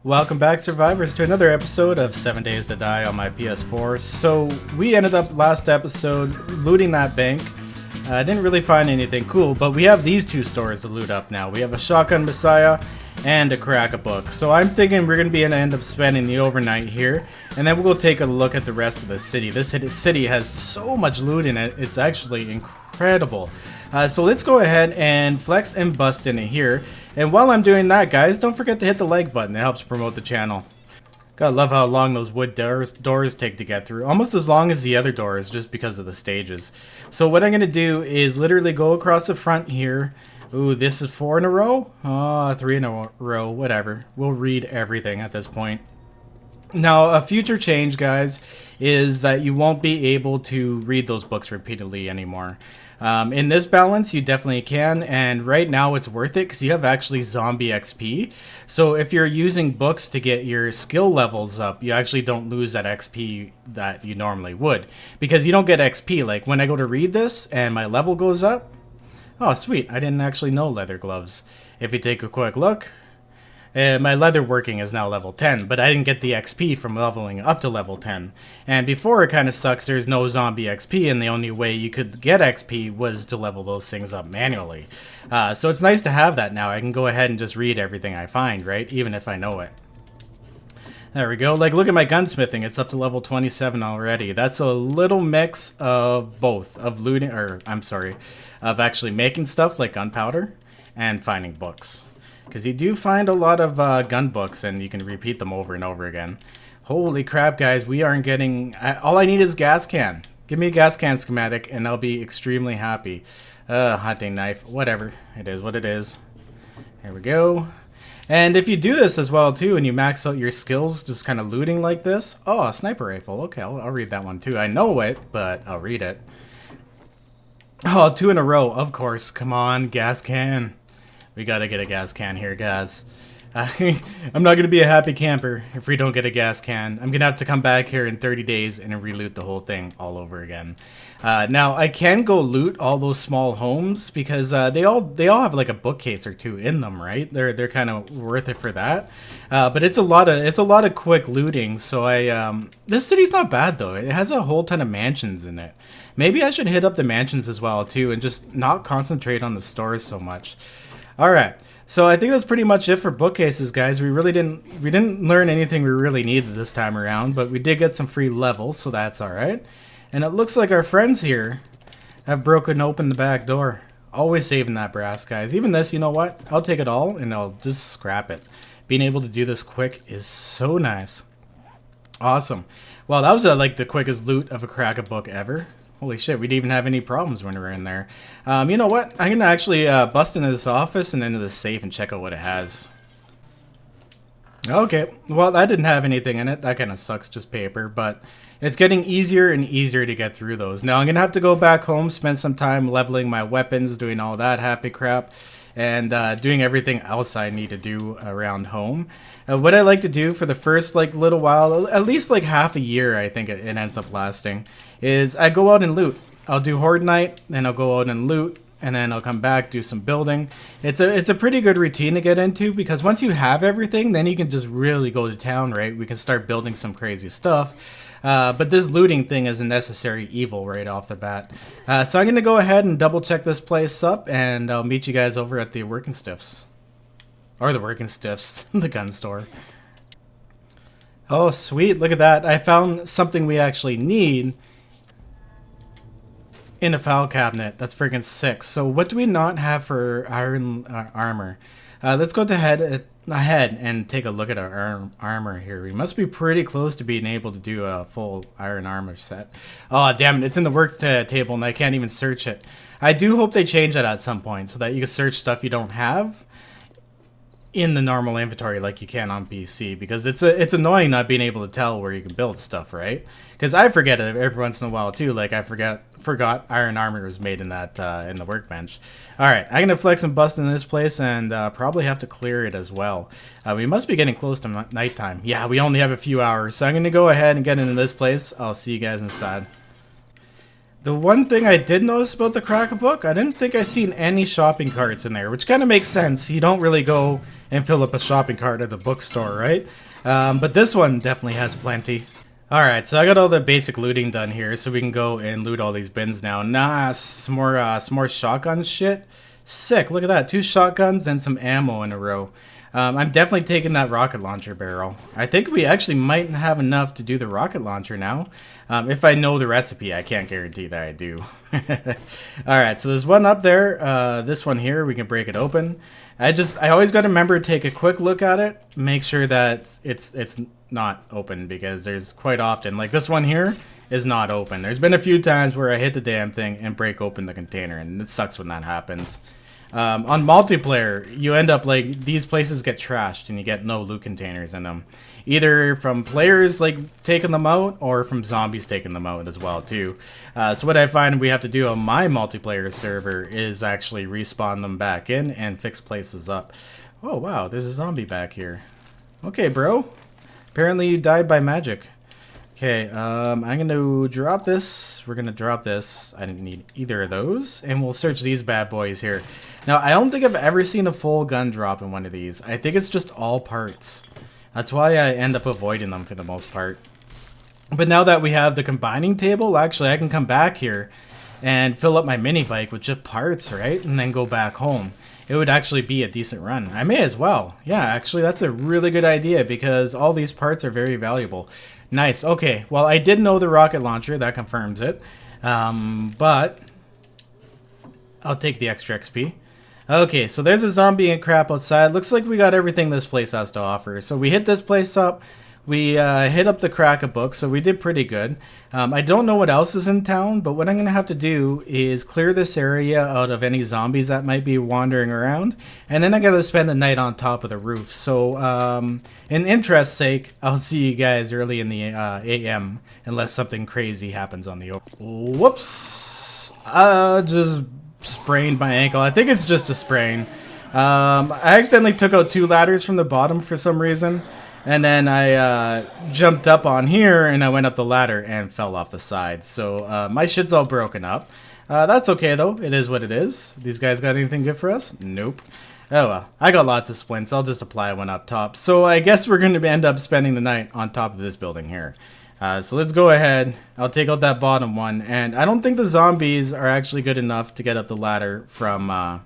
Welcome back, survivors, to another episode of 7 Days to Die on my PS4. So we ended up last episode looting that bank. I didn't really find anything cool, but we have these two stores to loot up now. We have a Shotgun Messiah and a Crack-a-Book. So I'm thinking we're going to be able to end up spending the overnight here, and then we'll take a look at the rest of the city. This city has so much loot in it, it's actually incredible. So let's go ahead and flex and bust in here. And while I'm doing that, guys, don't forget to hit the like button. It helps promote the channel. Gotta love how long those wood doors take to get through. Almost as long as the other doors, just because of the stages. So what I'm gonna do is literally go across the front here. Ooh, this is 4 in a row? 3 in a row, whatever. We'll read everything at this point. Now, a future change, guys, is that you won't be able to read those books repeatedly anymore. In this balance, you definitely can, and right now it's worth it because you have actually zombie XP. So if you're using books to get your skill levels up, you actually don't lose that XP that you normally would. Because you don't get XP, like when I go to read this and my level goes up. Oh, sweet, I didn't actually know leather gloves. If you take a quick look, my leather working is now level 10, but I didn't get the XP from leveling up to level 10. And before, it kind of sucks, there's no zombie XP, and the only way you could get XP was to level those things up manually. So it's nice to have that now. I can go ahead and just read everything I find, right? Even if I know it. There we go. Like, look at my gunsmithing. It's up to level 27 already. That's a little mix of both, of looting, or I'm sorry, of actually making stuff like gunpowder and finding books. Because you do find a lot of gun books, and you can repeat them over and over again. Holy crap, guys, we aren't getting... all I need is gas can. Give me a gas can schematic, and I'll be extremely happy. Hunting knife, whatever. It is what it is. Here we go. And if you do this as well, too, and you max out your skills just kind of looting like this... Oh, a sniper rifle. Okay, I'll read that one, too. I know it, but I'll read it. Oh, 2 in a row, of course. Come on, gas can. We gotta get a gas can here, guys. I'm not gonna be a happy camper if we don't get a gas can. I'm gonna have to come back here in 30 days and reloot the whole thing all over again. Now, I can go loot all those small homes because they all have like a bookcase or two in them, right? They're kind of worth it for that. But it's a lot of quick looting. So this city's not bad though. It has a whole ton of mansions in it. Maybe I should hit up the mansions as well too and just not concentrate on the stores so much. Alright, so I think that's pretty much it for bookcases, guys. We didn't learn anything we really needed this time around, but we did get some free levels, so that's alright. And it looks like our friends here have broken open the back door. Always saving that brass, guys. Even this, you know what? I'll take it all and I'll just scrap it. Being able to do this quick is so nice. Awesome. Well, that was like the quickest loot of a Crack-a-Book ever. Holy shit, we didn't even have any problems when we were in there. You know what? I'm gonna actually bust into this office and into the safe and check out what it has. Okay, well, that didn't have anything in it. That kind of sucks, just paper, but it's getting easier and easier to get through those. Now, I'm gonna have to go back home, spend some time leveling my weapons, doing all that happy crap, and doing everything else I need to do around home. What I like to do for the first like little while, at least like half a year, I think it ends up lasting, is I go out and loot. I'll do Horde Night, then I'll go out and loot, and then I'll come back, do some building. It's a pretty good routine to get into, because once you have everything, then you can just really go to town, right? We can start building some crazy stuff. But this looting thing is a necessary evil right off the bat. So I'm going to go ahead and double check this place up, and I'll meet you guys over at the Working Stiffs. Or the Working Stiffs, the gun store. Oh, sweet. Look at that. I found something we actually need in a file cabinet. That's freaking sick. So what do we not have for iron armor? Let's go ahead and take a look at our armor here. We must be pretty close to being able to do a full iron armor set. Oh, damn it. It's in the work table and I can't even search it. I do hope they change that at some point so that you can search stuff you don't have in the normal inventory like you can on PC, because it's annoying not being able to tell where you can build stuff, right? Because I forget it every once in a while too. Like I forgot iron armor was made in that in the workbench. All right, I'm gonna flex and bust in this place and probably have to clear it as well. We must be getting close to nighttime. Yeah, we only have a few hours, so I'm gonna go ahead and get into this place. I'll see you guys inside. The one thing I did notice about the Crack-a-Book, I didn't think I seen any shopping carts in there, which kind of makes sense. You don't really go and fill up a shopping cart at the bookstore, right? But this one definitely has plenty. Alright, so I got all the basic looting done here, so we can go and loot all these bins now. Nah, some more shotgun shit. Sick, look at that. 2 shotguns and some ammo in a row. I'm definitely taking that rocket launcher barrel. I think we actually might have enough to do the rocket launcher now. If I know the recipe, I can't guarantee that I do. Alright, so there's one up there. This one here, we can break it open. I always got to remember to take a quick look at it. Make sure that it's not open, because there's quite often, like this one here is not open. There's been a few times where I hit the damn thing and break open the container, and it sucks when that happens. On multiplayer, you end up like, these places get trashed and you get no loot containers in them. Either from players like taking them out, or from zombies taking them out as well too. So what I find we have to do on my multiplayer server is actually respawn them back in and fix places up. Oh wow, there's a zombie back here. Okay bro, apparently you died by magic. Okay, I'm gonna drop this. We're gonna drop this. I didn't need either of those. And we'll search these bad boys here. Now, I don't think I've ever seen a full gun drop in one of these. I think it's just all parts. That's why I end up avoiding them for the most part. But now that we have the combining table, actually I can come back here and fill up my mini bike with just parts, right? And then go back home. It would actually be a decent run. I may as well. Yeah, actually that's a really good idea, because all these parts are very valuable. Nice. Okay, well I did know the rocket launcher, that confirms it. But I'll take the extra XP. Okay, so there's a zombie and crap outside. Looks like we got everything this place has to offer. So we hit this place up. We hit up the crack of books, so we did pretty good. I don't know what else is in town, but what I'm going to have to do is clear this area out of any zombies that might be wandering around. And then I got to spend the night on top of the roof. So, in interest's sake, I'll see you guys early in the AM, unless something crazy happens on the Whoops! Just sprained my ankle. I think it's just a sprain. I accidentally took out 2 ladders from the bottom for some reason. And then I jumped up on here, and I went up the ladder and fell off the side. So my shit's all broken up. That's okay, though. It is what it is. These guys got anything good for us? Nope. Oh, well. I got lots of splints. I'll just apply one up top. So I guess we're going to end up spending the night on top of this building here. So let's go ahead. I'll take out that bottom one. And I don't think the zombies are actually good enough to get up the ladder from the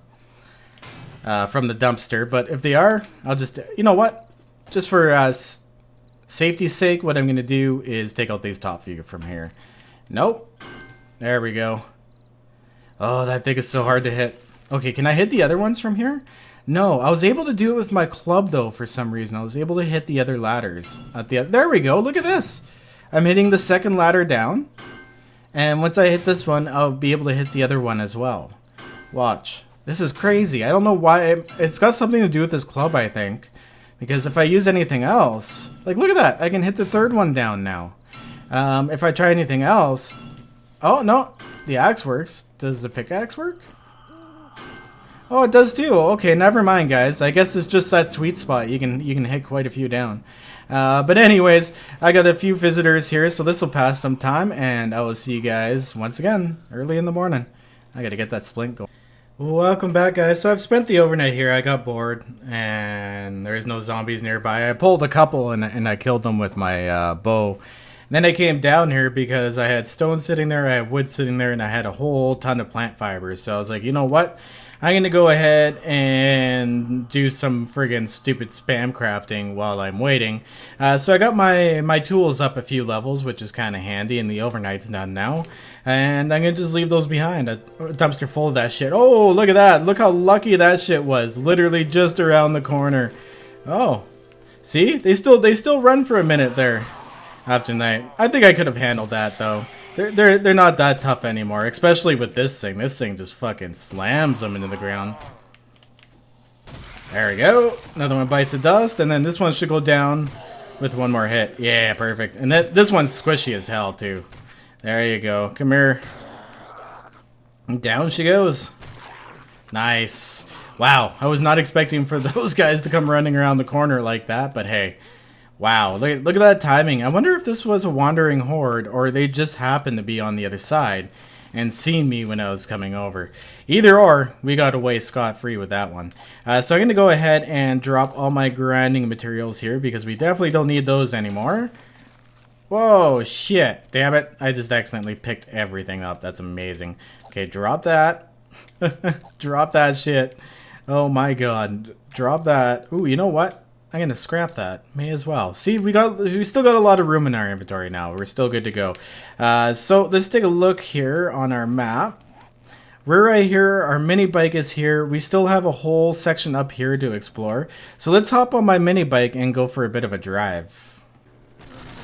dumpster. But if they are, I'll just... You know what? Just for safety's sake, what I'm going to do is take out these top few from here. Nope. There we go. Oh, that thing is so hard to hit. Okay, can I hit the other ones from here? No, I was able to do it with my club, though, for some reason. I was able to hit the other ladders. There we go. Look at this. I'm hitting the second ladder down. And once I hit this one, I'll be able to hit the other one as well. Watch. This is crazy. I don't know why. It's got something to do with this club, I think. Because if I use anything else, like look at that, I can hit the third one down now. If I try anything else, oh no, the axe works. Does the pickaxe work? Oh, it does too. Okay, never mind, guys. I guess it's just that sweet spot. You can hit quite a few down. But anyways, I got a few visitors here, so this will pass some time, and I will see you guys once again early in the morning. I gotta get that splint going. Welcome back, guys. So I've spent the overnight here. I got bored, and there's no zombies nearby. I pulled a couple, and I killed them with my bow. And then I came down here because I had stone sitting there, I had wood sitting there, and I had a whole ton of plant fibers. So I was like, you know what? I'm going to go ahead and do some friggin' stupid spam crafting while I'm waiting. So I got my tools up a few levels, which is kind of handy, and the overnight's done now. And I'm going to just leave those behind. A dumpster full of that shit. Oh, look at that. Look how lucky that shit was. Literally just around the corner. Oh. See? They still run for a minute there after night. I think I could have handled that, though. They're not that tough anymore, especially with this thing. This thing just fucking slams them into the ground. There we go. Another one bites the dust, and then this one should go down with one more hit. Yeah, perfect. And this one's squishy as hell, too. There you go. Come here. And down she goes. Nice. Wow, I was not expecting for those guys to come running around the corner like that, but hey. Wow, look at that timing. I wonder if this was a wandering horde or they just happened to be on the other side. and seen me when I was coming over. Either or, we got away scot-free with that one. So I'm going to go ahead and drop all my grinding materials here because we definitely don't need those anymore. Whoa, shit. Damn it. I just accidentally picked everything up. That's amazing. Okay, drop that. Drop that shit. Oh my god. Drop that. Ooh, you know what? I'm gonna scrap that. May as well. See, we still got a lot of room in our inventory now. We're still good to go. So let's take a look here on our map. We're right here. Our mini bike is here. We still have a whole section up here to explore. So let's hop on my mini bike and go for a bit of a drive.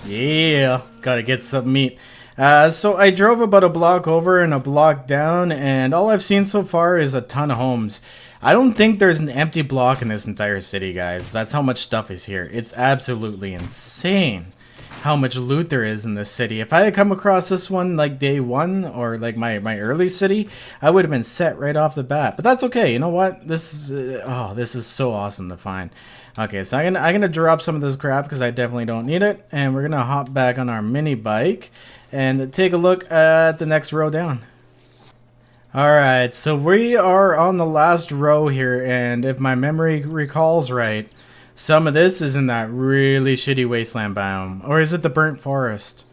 Yeah, gotta get some meat. So I drove about a block over and a block down, and all I've seen so far is a ton of homes. I don't think there's an empty block in this entire city, guys. That's how much stuff is here. It's absolutely insane how much loot there is in this city. If I had come across this one like day one or like my early city, I would have been set right off the bat. But that's okay. You know what? This is so awesome to find. Okay, so I'm gonna drop some of this crap because I definitely don't need it, and we're gonna hop back on our mini bike and take a look at the next row down. Alright, so we are on the last row here, and if my memory recalls right, some of this is in that really shitty wasteland biome. Or is it the burnt forest?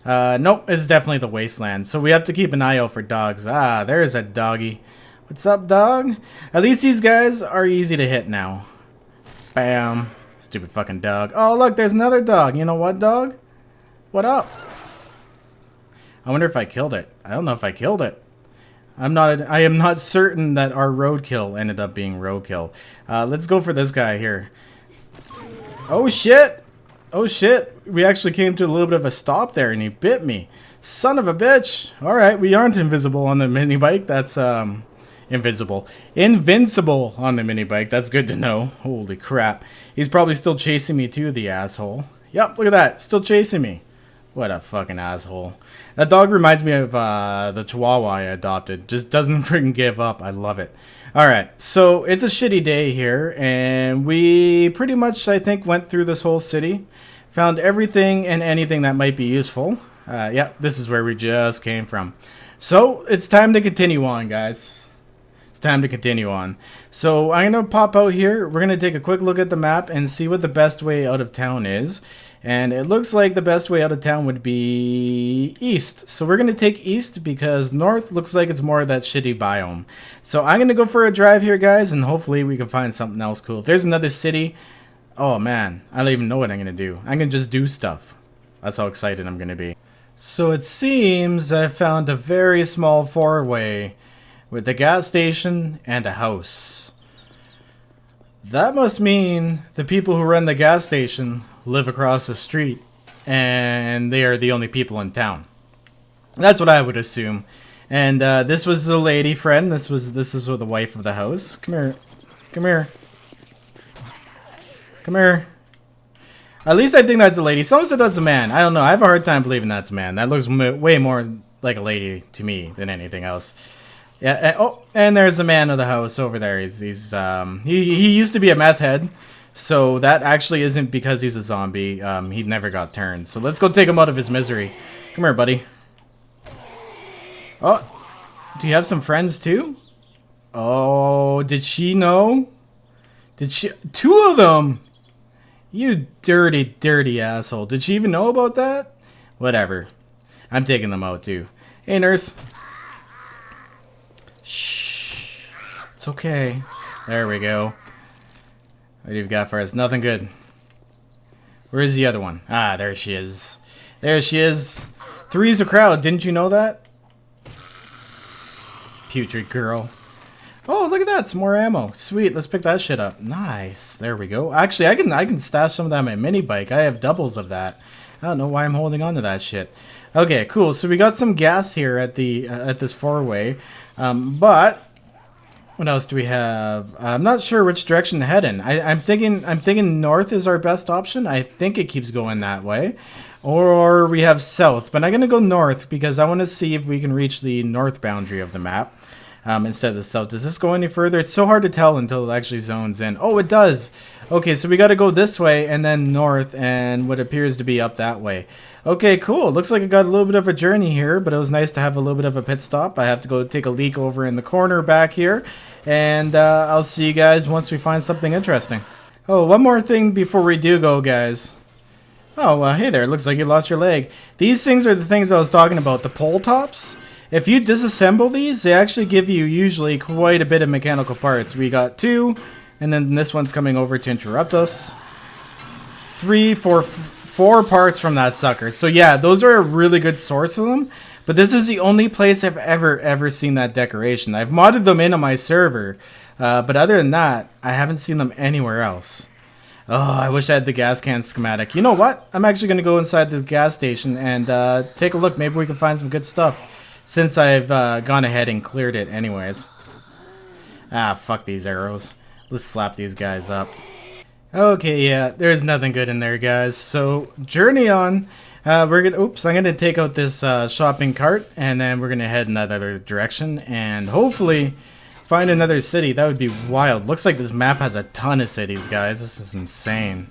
Nope, it's definitely the wasteland. So we have to keep an eye out for dogs. Ah, there's a doggy. What's up, dog? At least these guys are easy to hit now. Bam. Stupid fucking dog. Oh, look, there's another dog. You know what, dog? What up? I wonder if I killed it. I don't know if I killed it. I am not certain that our roadkill ended up being roadkill. Let's go for this guy here. Oh shit! Oh shit! We actually came to a little bit of a stop there, and he bit me. Son of a bitch! All right, we aren't invisible on the mini bike. That's invincible on the mini bike. That's good to know. Holy crap! He's probably still chasing me too, the asshole. Yep, look at that, still chasing me. What a fucking asshole. That dog reminds me of the Chihuahua I adopted. Just doesn't freaking give up. I love it. Alright, so it's a shitty day here, and we pretty much, I think, went through this whole city. Found everything and anything that might be useful. Yeah, this is where we just came from. So, it's time to continue on, guys. It's time to continue on. So, I'm going to pop out here. We're going to take a quick look at the map and see what the best way out of town is. And it looks like the best way out of town would be east. So we're going to take east because north looks like it's more of that shitty biome. So I'm going to go for a drive here, guys, and hopefully we can find something else cool. If there's another city, oh man, I don't even know what I'm going to do. I'm going to just do stuff. That's how excited I'm going to be. So it seems that I found a very small four-way with a gas station and a house. That must mean the people who run the gas station live across the street, and they are the only people in town. That's what I would assume. And this was the lady friend. This is the wife of the house. Come here, come here, come here. At least I think that's a lady. Someone said that's a man. I don't know. I have a hard time believing that's a man. That looks way more like a lady to me than anything else. Yeah. Oh, and there's the man of the house over there. He used to be a meth head. So that actually isn't because he's a zombie. He never got turned. So let's go take him out of his misery. Come here, buddy. Oh, do you have some friends too? Oh, did she know? Did she? Two of them? You dirty, dirty asshole. Did she even know about that? Whatever. I'm taking them out too. Hey, nurse. Shh. It's okay. There we go. What do you got for us? Nothing good. Where is the other one? Ah, there she is. There she is. Three's a crowd. Didn't you know that? Putrid girl. Oh, look at that. Some more ammo. Sweet. Let's pick that shit up. Nice. There we go. Actually, I can stash some of that on my mini bike. I have doubles of that. I don't know why I'm holding on to that shit. Okay, cool. So we got some gas here at the at this four-way. But what else do we have? I'm not sure which direction to head in. I'm thinking north is our best option. I think it keeps going that way. Or we have south. But I'm going to go north because I want to see if we can reach the north boundary of the map. instead of the south. Does this go any further? It's so hard to tell until it actually zones in. Oh, it does. Okay, so we got to go this way and then north and what appears to be up that way. Okay, cool. Looks like I got a little bit of a journey here, but it was nice to have a little bit of a pit stop. I have to go take a leak over in the corner back here, and I'll see you guys once we find something interesting. Oh, one more thing before we do go, guys. Oh, hey there. It looks like you lost your leg. These things are the things I was talking about, the pole tops. If you disassemble these, they actually give you usually quite a bit of mechanical parts. We got 2, and then this one's coming over to interrupt us. 3, 4 parts from that sucker. So yeah, those are a really good source of them. But this is the only place I've ever seen that decoration. I've modded them in on my server. But other than that, I haven't seen them anywhere else. Oh, I wish I had the gas can schematic. You know what? I'm actually going to go inside this gas station and take a look. Maybe we can find some good stuff. Since I've gone ahead and cleared it anyways. Ah, fuck these arrows. Let's slap these guys up. Okay, yeah, there's nothing good in there, guys. So, journey on. We're gonna. Oops, I'm gonna take out this shopping cart, and then we're gonna head in that other direction, and hopefully find another city. That would be wild. Looks like this map has a ton of cities, guys. This is insane.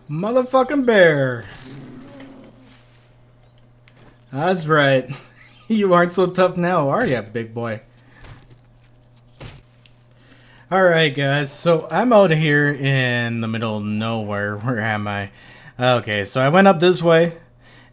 Motherfucking bear. That's right. You aren't so tough now, are ya, big boy? Alright, guys, so I'm out here in the middle of nowhere. Where am I? Okay, so I went up this way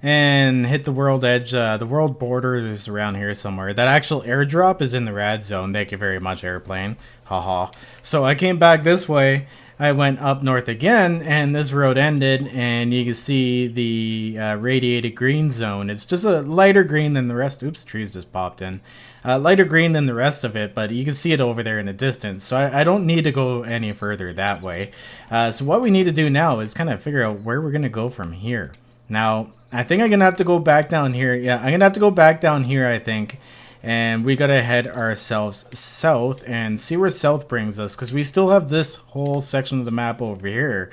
and hit the world edge. The world border is around here somewhere. That actual airdrop is in the rad zone. Thank you very much, airplane. Haha. So I came back this way. I went up north again, and this road ended, and you can see the radiated green zone. It's just a lighter green than the rest. Oops, trees just popped in. Lighter green than the rest of it, but you can see it over there in the distance. So I don't need to go any further that way. So what we need to do now is kind of figure out where we're going to go from here. Now, I think I'm going to have to go back down here. Yeah, I'm going to have to go back down here, I think. And we gotta head ourselves south and see where south brings us, because we still have this whole section of the map over here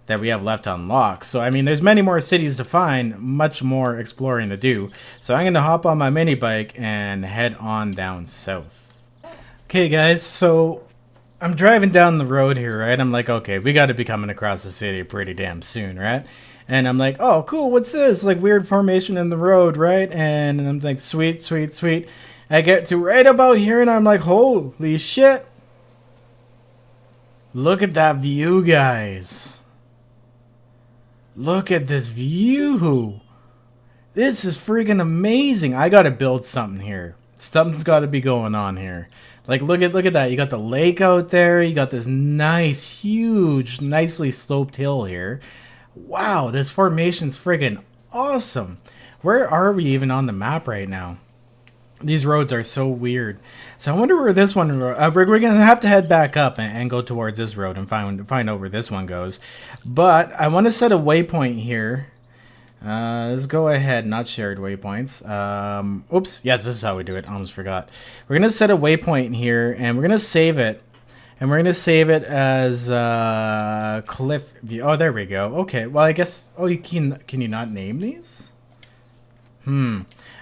that we have left unlocked. So I mean, there's many more cities to find, much more exploring to do. So I'm gonna hop on my mini bike and head on down south. Okay guys, so I'm driving down the road here, right? I'm like, okay, we gotta be coming across the city pretty damn soon, right? And I'm like, oh cool, what's this? Like weird formation in the road, right? And I'm like, sweet, sweet, sweet. I get to right about here and I'm like, holy shit. Look at that view, guys. Look at this view. This is freaking amazing. I gotta build something here. Something's gotta be going on here. Like, look at that. You got the lake out there. You got this nice, huge, nicely sloped hill here. Wow, this formation's freaking awesome. Where are we even on the map right now? These roads are so weird. So I wonder where this one... we're going to have to head back up and go towards this road and find out where this one goes. But I want to set a waypoint here. Let's go ahead. Not shared waypoints. Oops. Yes, this is how we do it. I almost forgot. We're going to set a waypoint here, and we're going to save it. And we're going to save it as cliff view. Oh, there we go. Okay. Well, I guess... Oh, you can you not name these?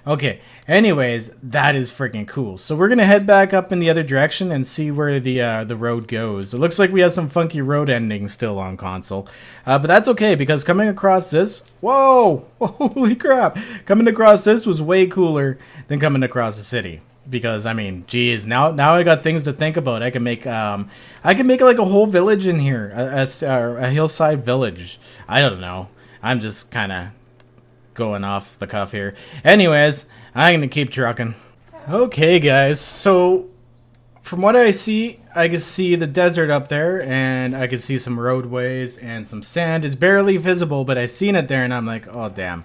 Okay, anyways, that is freaking cool. So we're gonna head back up in the other direction and see where the road goes. It looks like we have some funky road endings still on console, but that's okay, because coming across this, whoa, holy crap, coming across this was way cooler than coming across the city. Because I mean, geez, now I got things to think about. I can make like a whole village in here, a hillside village. I don't know. I'm just kind of going off the cuff here. Anyways, I'm gonna keep trucking. Okay guys, so from what I see, I can see the desert up there, and I can see some roadways and some sand. It's barely visible, but I seen it there and I'm like, oh damn.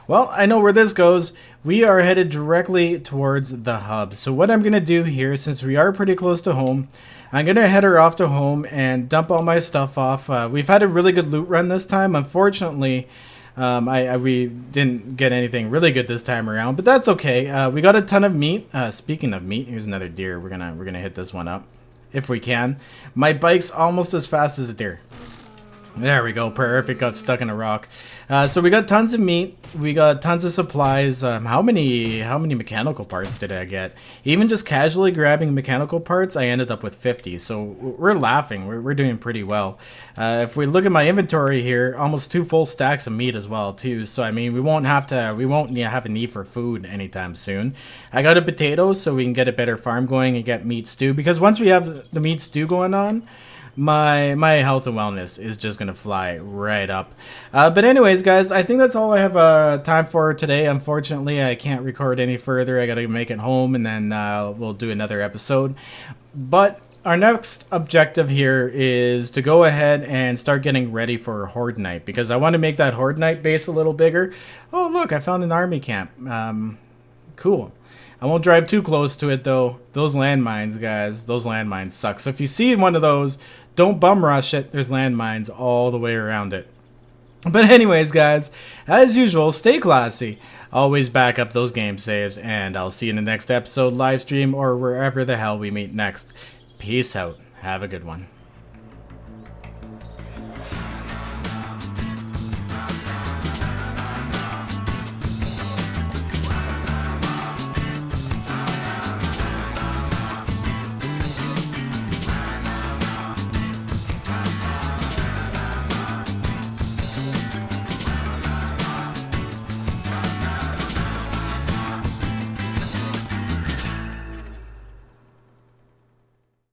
Well, I know where this goes. We are headed directly towards the hub. So what I'm gonna do here, since we are pretty close to home, I'm gonna head her off to home and dump all my stuff off. We've had a really good loot run this time. Unfortunately, we didn't get anything really good this time around, but that's okay. We got a ton of meat. Speaking of meat, here's another deer. We're gonna hit this one up if we can. My bike's almost as fast as a deer. There we go, perfect. Got stuck in a rock. So we got tons of meat. We got tons of supplies. How many mechanical parts did I get? Even just casually grabbing mechanical parts, I ended up with 50. So we're laughing. We're doing pretty well. If we look at my inventory here, almost 2 full stacks of meat as well too. So I mean, we won't have a need for food anytime soon. I got a potato so we can get a better farm going and get meat stew, because once we have the meat stew going on, my health and wellness is just gonna fly right up. But anyways, guys, I think that's all I have time for today. Unfortunately, I can't record any further. I gotta make it home, and then we'll do another episode. But our next objective here is to go ahead and start getting ready for Horde Night, because I want to make that Horde Night base a little bigger. Oh look, I found an army camp. Cool. I won't drive too close to it though. Those landmines, guys, those landmines suck. So if you see one of those, don't bum rush it. There's landmines all the way around it. But anyways, guys, as usual, stay classy. Always back up those game saves, and I'll see you in the next episode, live stream, or wherever the hell we meet next. Peace out. Have a good one.